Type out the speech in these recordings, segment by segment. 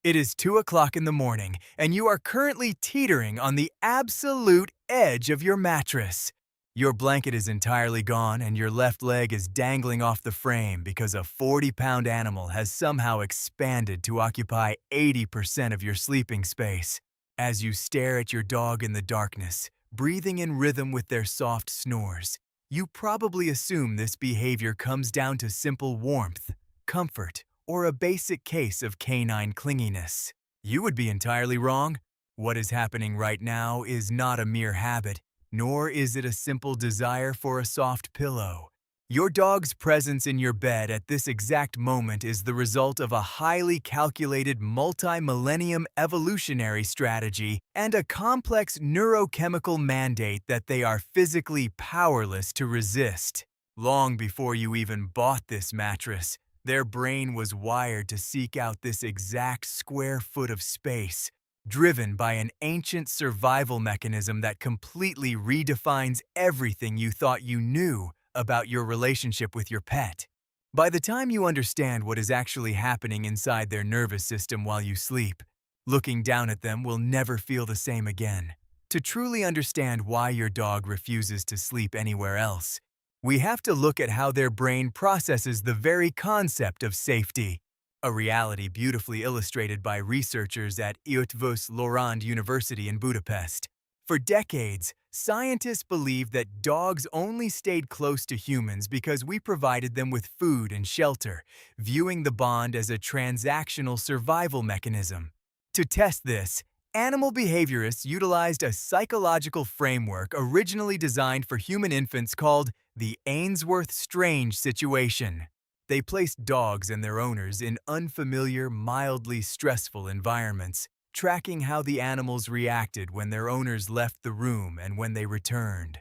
It is 2 o'clock in the morning, and you are currently teetering on the absolute edge of your mattress. Your blanket is entirely gone, and your left leg is dangling off the frame because a 40-pound animal has somehow expanded to occupy 80% of your sleeping space. As you stare at your dog in the darkness, breathing in rhythm with their soft snores, you probably assume this behavior comes down to simple warmth, comfort, or a basic case of canine clinginess. You would be entirely wrong. What is happening right now is not a mere habit, nor is it a simple desire for a soft pillow. Your dog's presence in your bed at this exact moment is the result of a highly calculated multi-millennium evolutionary strategy and a complex neurochemical mandate that they are physically powerless to resist. Long before you even bought this mattress, their brain was wired to seek out this exact square foot of space, driven by an ancient survival mechanism that completely redefines everything you thought you knew about your relationship with your pet. By the time you understand what is actually happening inside their nervous system while you sleep, looking down at them will never feel the same again. To truly understand why your dog refuses to sleep anywhere else, we have to look at how their brain processes the very concept of safety, a reality beautifully illustrated by researchers at Eötvös Loránd University in Budapest. For decades, scientists believed that dogs only stayed close to humans because we provided them with food and shelter, viewing the bond as a transactional survival mechanism. To test this, animal behaviorists utilized a psychological framework originally designed for human infants called the Ainsworth-Strange situation. They placed dogs and their owners in unfamiliar, mildly stressful environments, tracking how the animals reacted when their owners left the room and when they returned.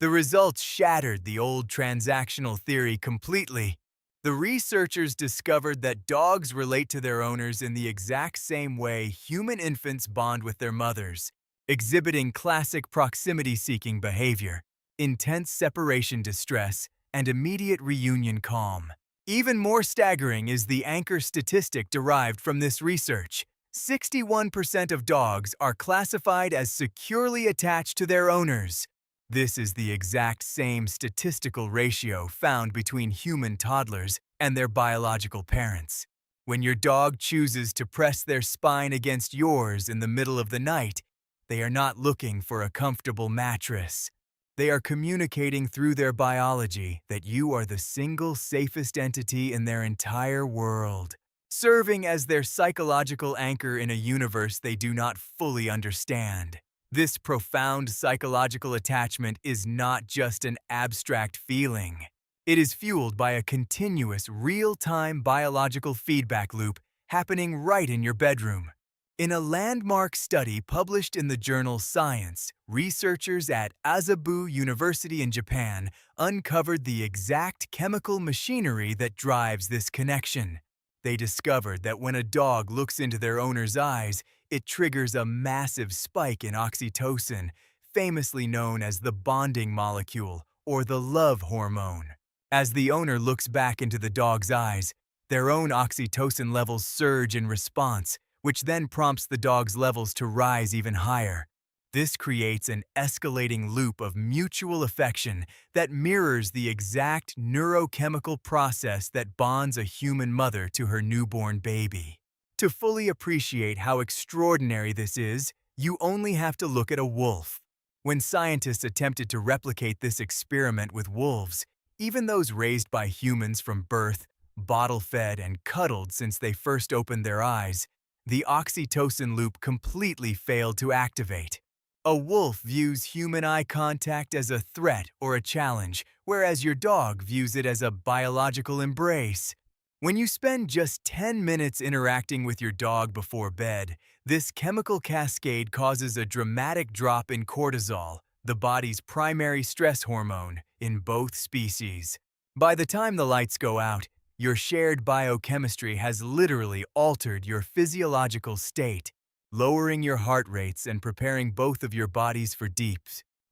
The results shattered the old transactional theory completely. The researchers discovered that dogs relate to their owners in the exact same way human infants bond with their mothers, exhibiting classic proximity-seeking behavior, intense separation distress, and immediate reunion calm. Even more staggering is the anchor statistic derived from this research. 61% of dogs are classified as securely attached to their owners. This is the exact same statistical ratio found between human toddlers and their biological parents. When your dog chooses to press their spine against yours in the middle of the night, they are not looking for a comfortable mattress. They are communicating through their biology that you are the single safest entity in their entire world, serving as their psychological anchor in a universe they do not fully understand. This profound psychological attachment is not just an abstract feeling. It is fueled by a continuous, real-time biological feedback loop happening right in your bedroom. In a landmark study published in the journal Science, researchers at Asabu University in Japan uncovered the exact chemical machinery that drives this connection. They discovered that when a dog looks into their owner's eyes, it triggers a massive spike in oxytocin, famously known as the bonding molecule or the love hormone. As the owner looks back into the dog's eyes, their own oxytocin levels surge in response, which then prompts the dog's levels to rise even higher. This creates an escalating loop of mutual affection that mirrors the exact neurochemical process that bonds a human mother to her newborn baby. To fully appreciate how extraordinary this is, you only have to look at a wolf. When scientists attempted to replicate this experiment with wolves, even those raised by humans from birth, bottle-fed and cuddled since they first opened their eyes, the oxytocin loop completely failed to activate. A wolf views human eye contact as a threat or a challenge, whereas your dog views it as a biological embrace. When you spend just 10 minutes interacting with your dog before bed, this chemical cascade causes a dramatic drop in cortisol, the body's primary stress hormone, in both species. By the time the lights go out, your shared biochemistry has literally altered your physiological state, lowering your heart rates and preparing both of your bodies for deep,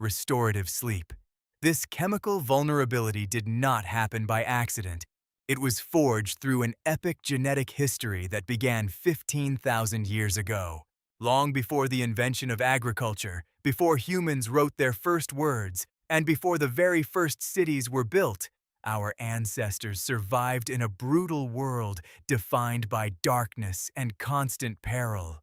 restorative sleep. This chemical vulnerability did not happen by accident. It was forged through an epic genetic history that began 15,000 years ago. Long before the invention of agriculture, before humans wrote their first words, and before the very first cities were built, our ancestors survived in a brutal world defined by darkness and constant peril.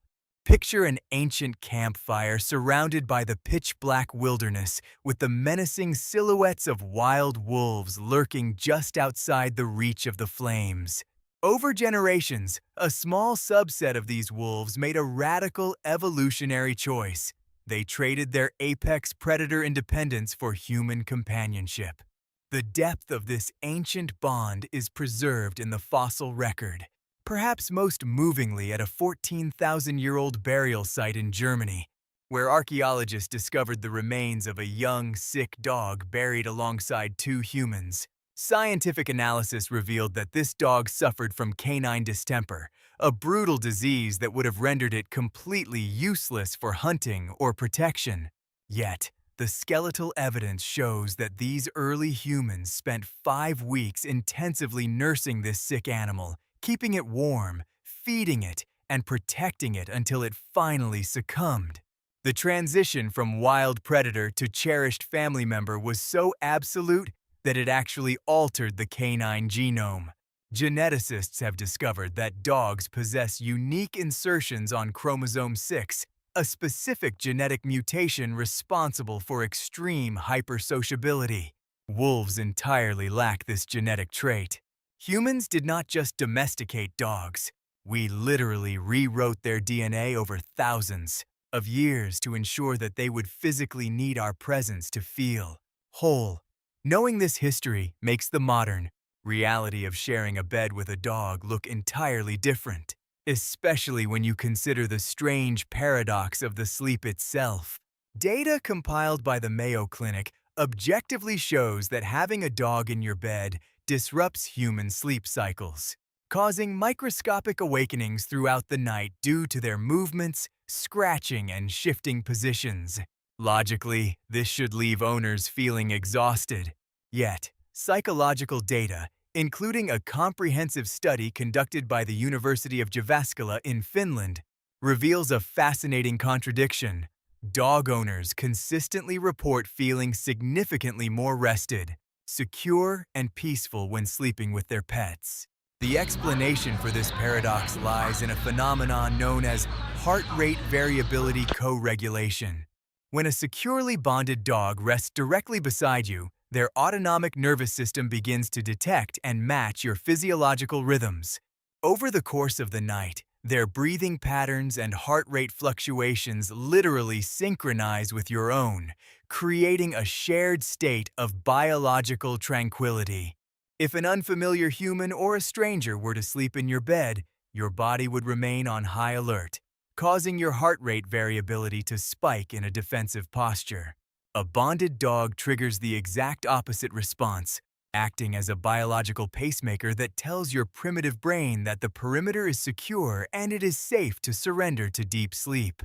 Picture an ancient campfire surrounded by the pitch-black wilderness with the menacing silhouettes of wild wolves lurking just outside the reach of the flames. Over generations, a small subset of these wolves made a radical evolutionary choice. They traded their apex predator independence for human companionship. The depth of this ancient bond is preserved in the fossil record, perhaps most movingly at a 14,000-year-old burial site in Germany, where archaeologists discovered the remains of a young, sick dog buried alongside two humans. Scientific analysis revealed that this dog suffered from canine distemper, a brutal disease that would have rendered it completely useless for hunting or protection. Yet, the skeletal evidence shows that these early humans spent 5 weeks intensively nursing this sick animal, keeping it warm, feeding it, and protecting it until it finally succumbed. The transition from wild predator to cherished family member was so absolute that it actually altered the canine genome. Geneticists have discovered that dogs possess unique insertions on chromosome 6, a specific genetic mutation responsible for extreme hypersociability. Wolves entirely lack this genetic trait. Humans did not just domesticate dogs. We literally rewrote their DNA over thousands of years to ensure that they would physically need our presence to feel whole. Knowing this history makes the modern reality of sharing a bed with a dog look entirely different, especially when you consider the strange paradox of the sleep itself. Data compiled by the Mayo Clinic objectively shows that having a dog in your bed disrupts human sleep cycles, causing microscopic awakenings throughout the night due to their movements, scratching, and shifting positions. Logically, this should leave owners feeling exhausted. Yet, psychological data, including a comprehensive study conducted by the University of Jyväskylä in Finland, reveals a fascinating contradiction. Dog owners consistently report feeling significantly more rested, secure, and peaceful when sleeping with their pets. The explanation for this paradox lies in a phenomenon known as heart rate variability co-regulation. When a securely bonded dog rests directly beside you, their autonomic nervous system begins to detect and match your physiological rhythms. Over the course of the night, their breathing patterns and heart rate fluctuations literally synchronize with your own, creating a shared state of biological tranquility. If an unfamiliar human or a stranger were to sleep in your bed, your body would remain on high alert, causing your heart rate variability to spike in a defensive posture. A bonded dog triggers the exact opposite response, acting as a biological pacemaker that tells your primitive brain that the perimeter is secure and it is safe to surrender to deep sleep.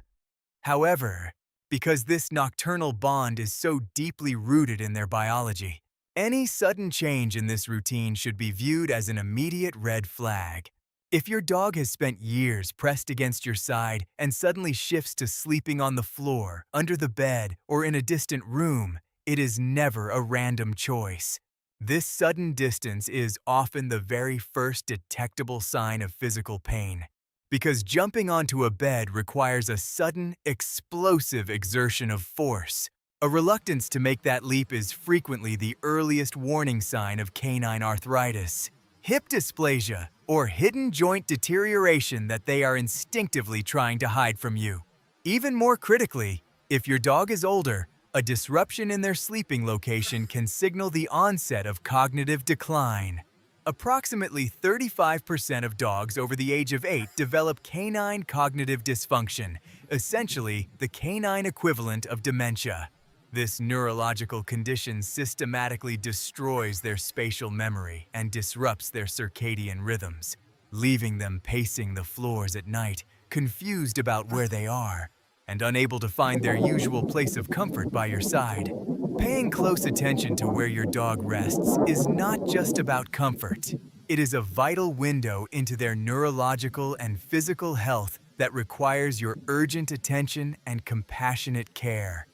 However, because this nocturnal bond is so deeply rooted in their biology, any sudden change in this routine should be viewed as an immediate red flag. If your dog has spent years pressed against your side and suddenly shifts to sleeping on the floor, under the bed, or in a distant room, it is never a random choice. This sudden distance is often the very first detectable sign of physical pain, because jumping onto a bed requires a sudden, explosive exertion of force. A reluctance to make that leap is frequently the earliest warning sign of canine arthritis, hip dysplasia, or hidden joint deterioration that they are instinctively trying to hide from you. Even more critically, if your dog is older, a disruption in their sleeping location can signal the onset of cognitive decline. Approximately 35% of dogs over the age of 8 develop canine cognitive dysfunction, essentially the canine equivalent of dementia. This neurological condition systematically destroys their spatial memory and disrupts their circadian rhythms, leaving them pacing the floors at night, confused about where they are, and unable to find their usual place of comfort by your side. Paying close attention to where your dog rests is not just about comfort. It is a vital window into their neurological and physical health that requires your urgent attention and compassionate care.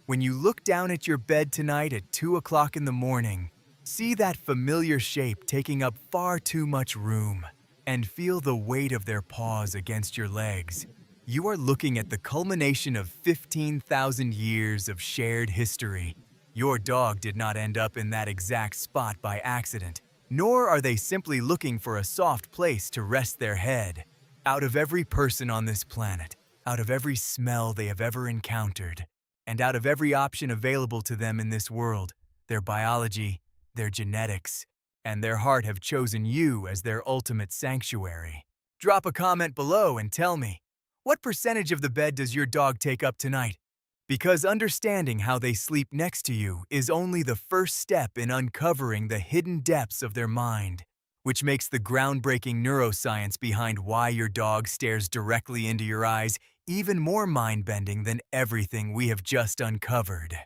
When you look down at your bed tonight at 2 o'clock in the morning, see that familiar shape taking up far too much room, and feel the weight of their paws against your legs. You are looking at the culmination of 15,000 years of shared history. Your dog did not end up in that exact spot by accident, nor are they simply looking for a soft place to rest their head. Out of every person on this planet, out of every smell they have ever encountered, and out of every option available to them in this world, their biology, their genetics, and their heart have chosen you as their ultimate sanctuary. Drop a comment below and tell me, what percentage of the bed does your dog take up tonight? Because understanding how they sleep next to you is only the first step in uncovering the hidden depths of their mind, which makes the groundbreaking neuroscience behind why your dog stares directly into your eyes even more mind-bending than everything we have just uncovered.